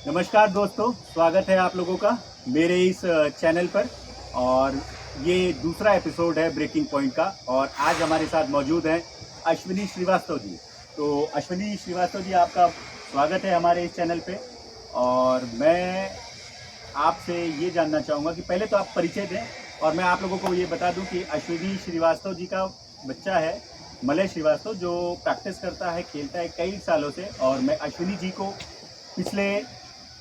नमस्कार दोस्तों, स्वागत है आप लोगों का मेरे इस चैनल पर। और ये दूसरा एपिसोड है ब्रेकिंग पॉइंट का। और आज हमारे साथ मौजूद हैं अश्विनी श्रीवास्तव जी। तो अश्विनी श्रीवास्तव जी, आपका स्वागत है हमारे इस चैनल पे। और मैं आपसे ये जानना चाहूँगा कि पहले तो आप परिचय दें और मैं आप लोगों को ये बता दूं कि अश्विनी श्रीवास्तव जी का बच्चा है मलय श्रीवास्तव, जो प्रैक्टिस करता है, खेलता है कई सालों से। और मैं अश्विनी जी को पिछले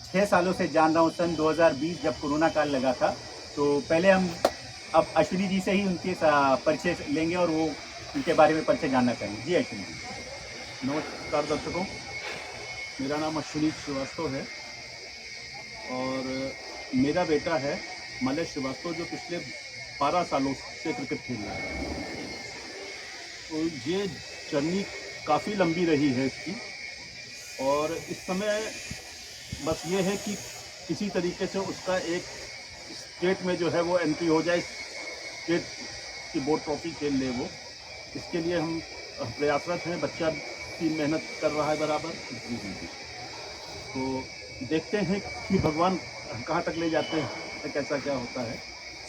6 सालों से जान रहा हूँ, सन 2020 जब कोरोना काल लगा था। तो पहले हम अब अश्विनी जी से ही उनके परिचय लेंगे और वो उनके बारे में परिचय जानना चाहेंगे। जी अश्विनी जी। नमस्कार दर्शकों, मेरा नाम अश्विनी श्रीवास्तव है और मेरा बेटा है मलय श्रीवास्तव, जो पिछले 12 सालों से क्रिकेट खेल रहा है। तो ये जर्नी काफ़ी लंबी रही है इसकी, और इस समय बस ये है कि किसी तरीके से उसका एक स्टेट में जो है वो एंट्री हो जाए, स्टेट की बोर्ड ट्रॉफी खेल ले वो। इसके लिए हम प्रयासरत हैं। बच्चा की मेहनत कर रहा है बराबर। तो देखते हैं कि भगवान कहाँ तक ले जाते हैं, कैसा क्या होता है।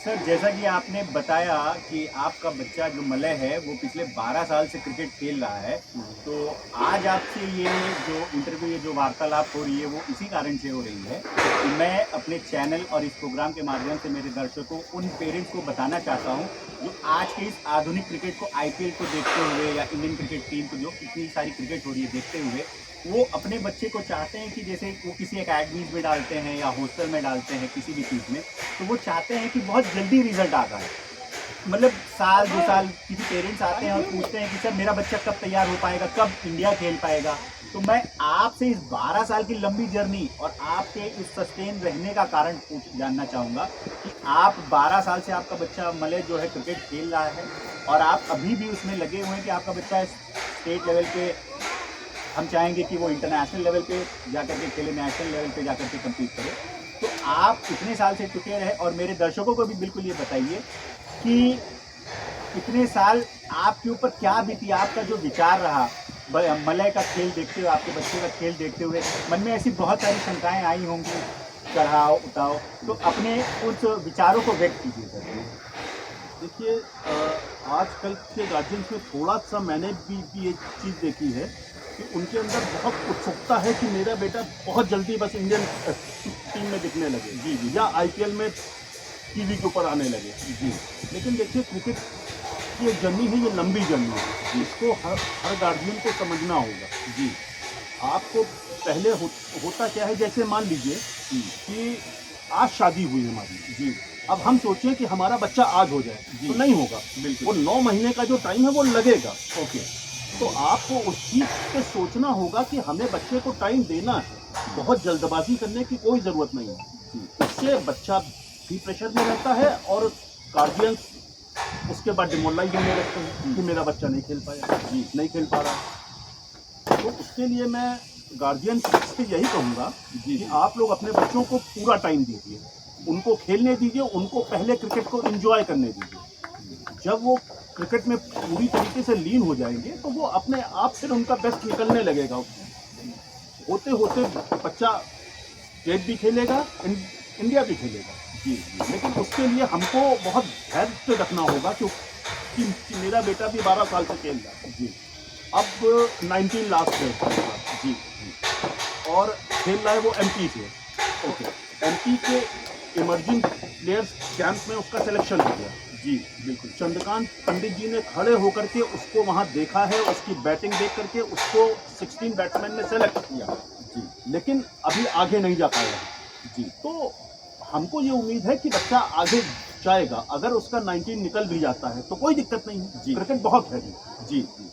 सर, जैसा कि आपने बताया कि आपका बच्चा जो मलय है वो पिछले 12 साल से क्रिकेट खेल रहा है, तो आज आपसे ये जो इंटरव्यू, ये जो वार्तालाप हो रही है वो इसी कारण से हो रही है कि मैं अपने चैनल और इस प्रोग्राम के माध्यम से मेरे दर्शकों, उन पेरेंट्स को बताना चाहता हूँ जो आज के इस आधुनिक क्रिकेट को, आईपीएल को देखते हुए या इंडियन क्रिकेट टीम को जो इतनी सारी क्रिकेट हो रही है देखते हुए, वो अपने बच्चे को चाहते हैं कि जैसे वो किसी एकेडमीज में डालते हैं या हॉस्टल में डालते हैं किसी भी चीज़ में, तो वो चाहते हैं कि बहुत जल्दी रिजल्ट आता है। मतलब साल 2 साल किसी पेरेंट्स आते हैं और पूछते हैं कि सर मेरा बच्चा कब तैयार हो पाएगा, कब इंडिया खेल पाएगा। तो मैं आपसे इस 12 साल की लंबी जर्नी और आपके इस सस्टेन रहने का कारण जानना चाहूँगा कि आप 12 साल से आपका बच्चा मलय जो है क्रिकेट खेल रहा है और आप अभी भी उसमें लगे हुए हैं कि आपका बच्चा स्टेट लेवल पे, हम चाहेंगे कि वो इंटरनेशनल लेवल पे जाकर के खेले, नेशनल लेवल पे जाकर के कम्पीट करे। तो आप इतने साल से टिके रहे और मेरे दर्शकों को भी बिल्कुल ये बताइए कि इतने साल आपके ऊपर क्या बीती, आपका जो विचार रहा मलय का खेल देखते हुए, आपके बच्चे का खेल देखते हुए। मन में ऐसी बहुत सारी शंकाएं आई होंगी, चढ़ाव उताव, तो अपने उस विचारों को व्यक्त कीजिए सर। देखिए, आजकल के गार्जियंस में थोड़ा सा मैंने भी ये चीज़ देखी है कि उनके अंदर बहुत उत्सुकता है कि मेरा बेटा बहुत जल्दी बस इंडियन टीम में दिखने लगे, जी, या आईपीएल में टीवी के ऊपर आने लगे, जी। लेकिन देखिए, क्रिकेट की एक जर्नी है, ये लंबी जर्नी है। इसको हर गार्जियन को समझना होगा, जी। आपको पहले होता क्या है, जैसे मान लीजिए कि आज शादी हुई हमारी, जी। अब हम सोचें कि हमारा बच्चा आज हो जाए, तो नहीं होगा, बिल्कुल। वो 9 महीने का जो टाइम है वो लगेगा, ओके। तो आपको उस चीज़ पे सोचना होगा कि हमें बच्चे को टाइम देना है, बहुत जल्दबाजी करने की कोई ज़रूरत नहीं है। इससे बच्चा भी प्रेशर में रहता है और गार्जियंस उसके बाद डिमोरलाइज होने लगते हैं कि मेरा बच्चा नहीं खेल पाया, जी, नहीं खेल पा रहा। तो उसके लिए मैं गार्जियन से यही कहूँगा कि आप लोग अपने बच्चों को पूरा टाइम दीजिए, उनको खेलने दीजिए, उनको पहले क्रिकेट को एंजॉय करने दीजिए। जब वो क्रिकेट में पूरी तरीके से लीन हो जाएंगे तो वो अपने आप फिर उनका बेस्ट निकलने लगेगा। होते होते बच्चा स्टेट भी खेलेगा, इंडिया भी खेलेगा, जी। लेकिन उसके लिए हमको बहुत धैर्य रखना होगा कि मेरा बेटा भी 12 साल से खेल रहा है, जी। अब 19 लास्ट है, जी, और खेल रहा है वो एमपी से, ओके। एमपी के इमर्जिंग प्लेयर्स कैंप में उसका सिलेक्शन हो गया, जी, बिल्कुल। चंद्रकांत पंडित जी ने खड़े होकर के उसको वहाँ देखा है, उसकी बैटिंग देख करके उसको 16 बैट्समैन में सेलेक्ट किया, जी। लेकिन अभी आगे नहीं जा पाया, जी। तो हमको ये उम्मीद है कि बच्चा आगे जाएगा। अगर उसका 19 निकल भी जाता है तो कोई दिक्कत नहीं है, जी। क्रिकेट बहुत है, जी, जी।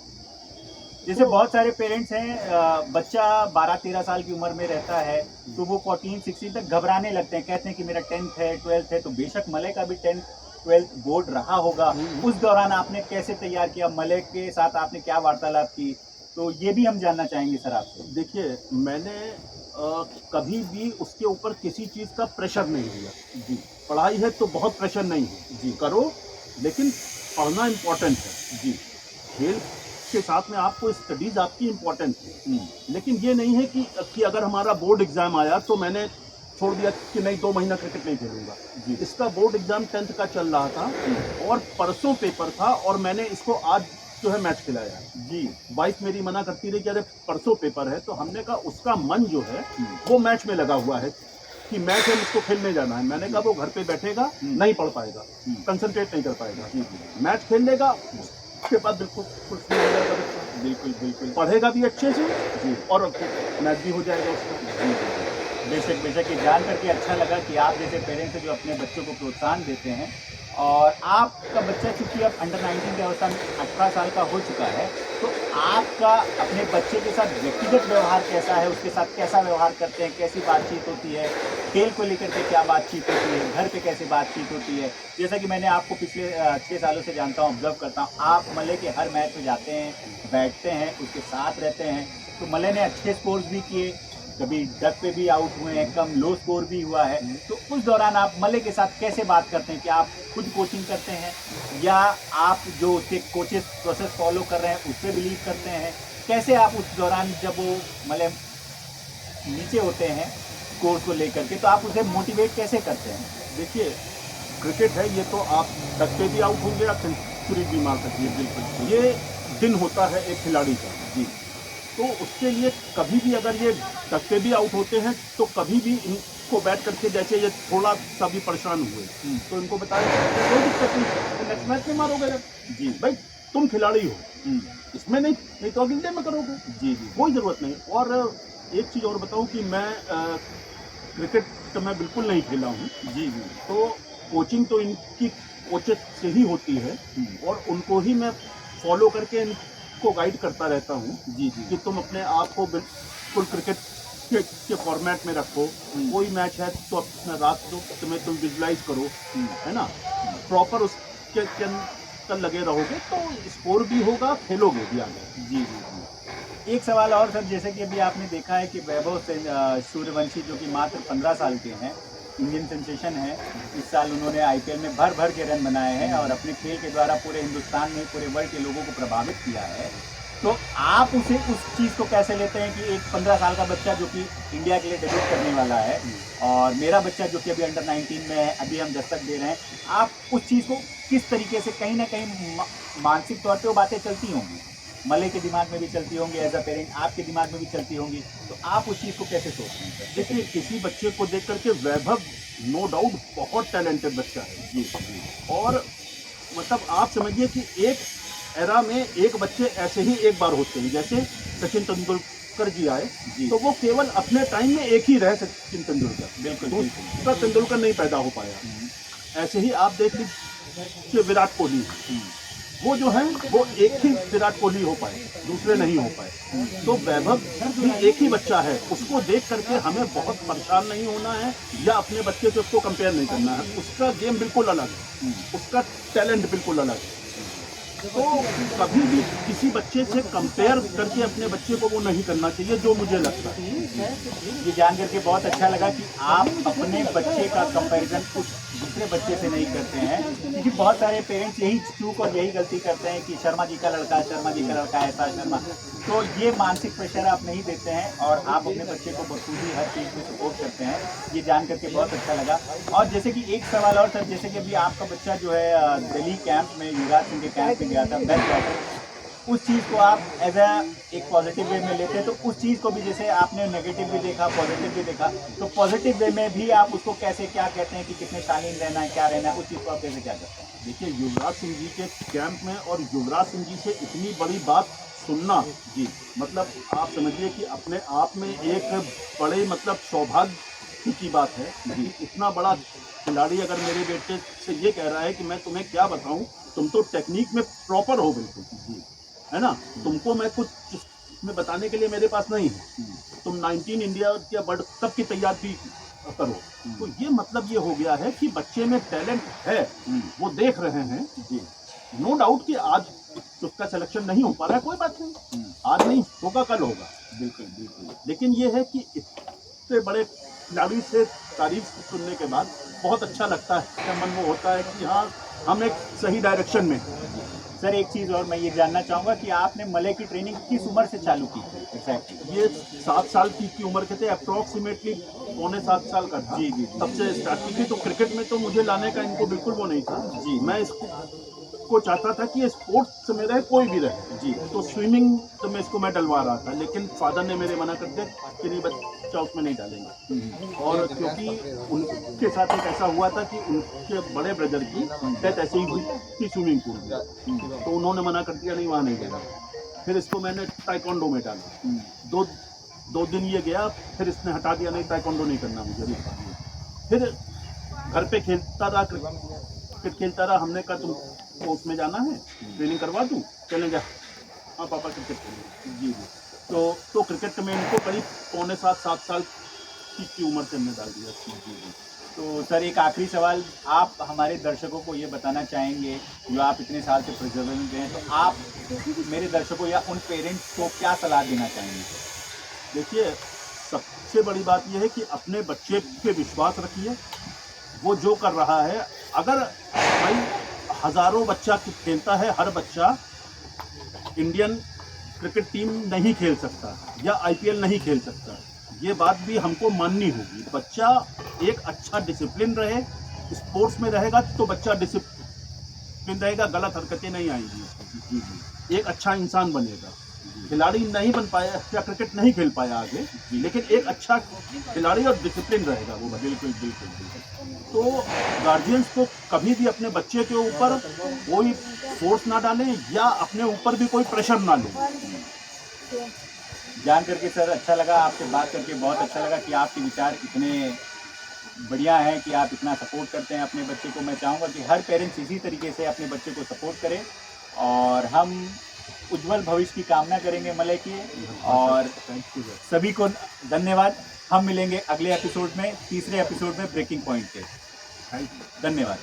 जैसे बहुत सारे पेरेंट्स हैं, बच्चा 12-13 साल की उम्र में रहता है तो वो 14-16 तक घबराने लगते हैं, कहते हैं कि मेरा 10th है, 12th है। तो बेशक मलय का भी 10th 12th बोर्ड रहा होगा। उस दौरान आपने कैसे तैयार किया, मलय के साथ आपने क्या वार्तालाप की, तो ये भी हम जानना चाहेंगे सर आपसे। देखिए, मैंने कभी भी उसके ऊपर किसी चीज़ का प्रेशर नहीं दिया, जी। पढ़ाई है तो बहुत प्रेशर नहीं है, जी, करो, लेकिन पढ़ना इम्पोर्टेंट है, जी। खेल के साथ में आपको स्टडीज आपकी इम्पोर्टेंट है, लेकिन ये नहीं है कि अगर हमारा बोर्ड एग्जाम आया तो मैंने छोड़ दिया कि नहीं 2 महीना क्रिकेट नहीं खेलूंगा। जी। इसका बोर्ड एग्जाम 10th का चल रहा था और परसों पेपर था और मैंने इसको आज जो है मैच खिलाया। जी। वाइफ मेरी मना करती रही कि अरे परसों पेपर है, तो हमने कहा उसका मन जो है वो मैच में लगा हुआ है कि मैच है, मुझको खेलने जाना है। मैंने कहा वो घर पे बैठेगा, नहीं पढ़ पाएगा, कंसंट्रेट नहीं कर पाएगा। मैच खेल लेगा, उसके बाद बिल्कुल खुश हो जाएगा बच्चा। बिल्कुल बिल्कुल। पढ़ेगा भी अच्छे से जी, और मैच भी हो जाएगा उसका। बेशक बेशक, ये जान करके अच्छा लगा कि आप जैसे पेरेंट्स हैं जो अपने बच्चों को प्रोत्साहन देते हैं। और आपका बच्चा चूंकि अब अंडर 19 की अवस्था में 18 साल का हो चुका है, तो आपका अपने बच्चे के साथ व्यक्तिगत व्यवहार कैसा है, उसके साथ कैसा व्यवहार करते हैं, कैसी बातचीत होती है, खेल को लेकर के क्या बातचीत होती है, घर पे कैसी बातचीत होती है। जैसा कि मैंने आपको पिछले 6 सालों से जानता हूँ, ऑब्जर्व करता हूँ, आप मले के हर मैच में जाते हैं, बैठते हैं, उसके साथ रहते हैं। तो मले ने अच्छे स्कोर्स भी किए, कभी डक पे भी आउट हुए हैं, कम लो स्कोर भी हुआ है। तो उस दौरान आप मले के साथ कैसे बात करते हैं? कि आप खुद कोचिंग करते हैं या आप जो उसके कोचेस प्रोसेस फॉलो कर रहे हैं उस पर बिलीव करते हैं? कैसे आप उस दौरान जब वो मले नीचे होते हैं कोर्स को लेकर के, तो आप उसे मोटिवेट कैसे करते हैं? देखिए, क्रिकेट है, ये तो आप डक पे भी आउट होंगे, आप सेंचुरी भी मार सकते हैं। बिल्कुल, ये दिन होता है एक खिलाड़ी का जी। तो उसके लिए कभी भी अगर ये डक पे भी आउट होते हैं तो कभी भी इनको बैट करके जैसे ये थोड़ा सा भी परेशान हुए तो इनको बताया कोई दिक्कत नहीं, नेक्स्ट मैच में मारोगे जी भाई, तुम खिलाड़ी हो, इसमें नहीं तो अगले डे में करोगे जी जी, कोई ज़रूरत नहीं। और एक चीज़ और बताऊं कि मैं क्रिकेट तो मैं बिल्कुल नहीं खेला हूँ जी जी, तो कोचिंग तो इनकी कोचेस से ही होती है और उनको ही मैं फॉलो करके को गाइड करता रहता हूँ जी जी, कि तुम अपने आप को बिल्कुल क्रिकेट के फॉर्मेट में रखो। कोई मैच है तो अपना रात को तुम्हें तुम विजुलाइज करो, है ना, प्रॉपर उसके अंदर लगे रहोगे तो स्कोर भी होगा, खेलोगे भी आगे जी जी जी। एक सवाल और सर, जैसे कि अभी आपने देखा है कि वैभव सूर्यवंशी जो कि मात्र 15 साल के हैं, इंडियन सेंसेशन है। इस साल उन्होंने आईपीएल में भर भर के रन बनाए हैं और अपने खेल के द्वारा पूरे हिंदुस्तान में, पूरे वर्ल्ड के लोगों को प्रभावित किया है। तो आप उसे उस चीज़ को कैसे लेते हैं कि एक 15 साल का बच्चा जो कि इंडिया के लिए डेब्यूट करने वाला है और मेरा बच्चा जो कि अभी अंडर 19 में है, अभी हम दस्तक दे रहे हैं, आप उस चीज़ को किस तरीके से, कहीं ना कहीं मानसिक तौर पर वो बातें चलती होंगी, मले के दिमाग में भी चलती होंगी, एज अ पेरेंट आपके दिमाग में भी चलती होंगी, तो आप उस चीज़ को कैसे सोचते हैं सर? देखिए, किसी बच्चे को देख करके वैभव नो डाउट बहुत टैलेंटेड बच्चा है जी जी, और मतलब आप समझिए कि एक एरा में एक बच्चे ऐसे ही एक बार होते हैं। जैसे सचिन तेंदुलकर जी आए तो वो केवल अपने टाइम में एक ही रहे सचिन तेंदुलकर, बिल्कुल दूसरा तेंदुलकर नहीं पैदा हो पाया। ऐसे ही आप देख लीजिए विराट कोहली, वो जो है वो एक ही विराट कोहली हो पाए, दूसरे नहीं हो पाए। तो वैभव भी एक ही बच्चा है, उसको देख करके हमें बहुत परेशान नहीं होना है या अपने बच्चे से उसको कंपेयर नहीं करना है। उसका गेम बिल्कुल अलग है, उसका टैलेंट बिल्कुल अलग है। तो कभी भी किसी बच्चे से कंपेयर करके अपने बच्चे को वो नहीं करना चाहिए, जो मुझे लगता है। ये जान करके बहुत अच्छा लगा कि आप अपने बच्चे का कंपैरिजन कुछ दूसरे बच्चे से नहीं करते हैं, क्योंकि बहुत सारे पेरेंट्स यही चूक और यही गलती करते हैं कि शर्मा जी का लड़का, शर्मा जी का लड़का ऐसा, शर्मा। तो ये मानसिक प्रेशर आप नहीं देते हैं और आप अपने बच्चे को बखूबी हर चीज़ में सपोर्ट करते हैं, ये जान करके बहुत अच्छा लगा। और जैसे कि एक सवाल और सर, जैसे कि अभी आपका बच्चा जो है दिल्ली कैंप में, युवराज सिंह के कैंप में गया था, बेस्ट बैटर, उस चीज़ को आप एज एक पॉजिटिव वे में लेते हैं, तो उस चीज़ को भी, जैसे आपने नेगेटिव भी देखा, पॉजिटिव भी देखा, तो पॉजिटिव वे में भी आप उसको कैसे, क्या कहते हैं कि कितने शालीन रहना है, क्या रहना है, उस चीज़ को आप कैसे क्या करते हैं? देखिए, युवराज सिंह जी के कैंप में और युवराज सिंह जी से इतनी बड़ी बात सुनना जी, मतलब आप समझिए कि अपने आप में एक बड़े मतलब सौभाग्य की बात है कि इतना बड़ा खिलाड़ी अगर मेरे बेटे से ये कह रहा है कि मैं तुम्हें क्या बताऊं, तुम तो टेक्निक में प्रॉपर हो बिल्कुल जी, है ना, तुमको मैं कुछ इसमें बताने के लिए मेरे पास नहीं है, तुम 19 इंडिया या वर्ल्ड कप की तैयारी करो। तो ये मतलब ये हो गया है कि बच्चे में टैलेंट है, वो देख रहे हैं जी। नो डाउट कि आज उसका सिलेक्शन नहीं हो पा रहा है, कोई बात नहीं, आज नहीं होगा कल होगा, बिल्कुल बिल्कुल। लेकिन ये है कि इतने बड़े खिलाड़ी से तारीफ सुनने के बाद बहुत अच्छा लगता है, मन वो होता है कि हाँ, हम एक सही डायरेक्शन में हैं। सर एक चीज़ और मैं ये जानना चाहूँगा कि आपने मलय की ट्रेनिंग किस उम्र से चालू की थी एग्जैक्टली? ये 7 साल की उम्र के थे, अप्रोक्सीमेटली पौने 7 साल का था। जी, जी, जी। तब से स्टार्ट की थी। तो क्रिकेट में तो मुझे लाने का इनको बिल्कुल वो नहीं था। जी। मैं इसको चाहता था कि ये स्पोर्ट्स में रहे, कोई भी रहे। जी। तो स्विमिंग तो मैं डलवा रहा था, लेकिन फादर ने मेरे मना कर दिया कि नहीं बच्चा उसमें नहीं डालेंगे। और क्योंकि उनके साथ एक ऐसा हुआ था कि उनके बड़े ब्रदर की डेथ ऐसे ही हुई थी स्विमिंग पूल में, तो उन्होंने मना कर दिया नहीं वहाँ नहीं जाना। फिर इसको मैंने ताइक्वांडो में डाला। दो दिन ये गया, फिर इसने हटा दिया, नहीं ताइक्वांडो नहीं करना मुझे नहीं। फिर घर पे खेलता रहा, क्रिकेट खेलता रहा। हमने कहा तुम उसमें जाना है, ट्रेनिंग करवा दूँ, चलेंगे। हाँ पापा क्रिकेट खेलेंगे। जी जी। तो क्रिकेट में इनको करीब पौने 7 साल की उम्र से हमने डाल दिया। जी जी। तो सर एक आखिरी सवाल, आप हमारे दर्शकों को ये बताना चाहेंगे जो आप इतने साल से प्रिजर्वर में हैं, तो आप मेरे दर्शकों या उन पेरेंट्स को क्या सलाह देना चाहेंगे? देखिए, सबसे बड़ी बात यह है कि अपने बच्चे पे विश्वास रखिए। वो जो कर रहा है, अगर भाई हज़ारों बच्चा खेलता है, हर बच्चा इंडियन क्रिकेट टीम नहीं खेल सकता या आईपीएल नहीं खेल सकता। ये बात भी हमको माननी होगी। बच्चा एक अच्छा डिसिप्लिन रहे, स्पोर्ट्स में रहेगा तो बच्चा डिसिप्लिन रहेगा, गलत हरकतें नहीं आएंगी। जी जी। एक अच्छा इंसान बनेगा। खिलाड़ी नहीं बन पाया या क्रिकेट नहीं खेल पाया आगे, लेकिन एक अच्छा खिलाड़ी और डिसिप्लिन रहेगा वो। बिल्कुल बिल्कुल बिल्कुल। तो गार्जियंस को कभी भी अपने बच्चे के ऊपर कोई फोर्स ना डालें या अपने ऊपर भी कोई प्रेशर ना लें। जान करके सर अच्छा लगा, आपसे बात करके बहुत अच्छा लगा कि आपके विचार इतने बढ़िया है कि आप इतना सपोर्ट करते हैं अपने बच्चे को। मैं चाहूँगा कि हर पेरेंट्स इसी तरीके से अपने बच्चे को सपोर्ट करें, और हम उज्जवल भविष्य की कामना करेंगे मलय की। और सभी को धन्यवाद। हम मिलेंगे अगले एपिसोड में, तीसरे एपिसोड में ब्रेकिंग पॉइंट के। धन्यवाद।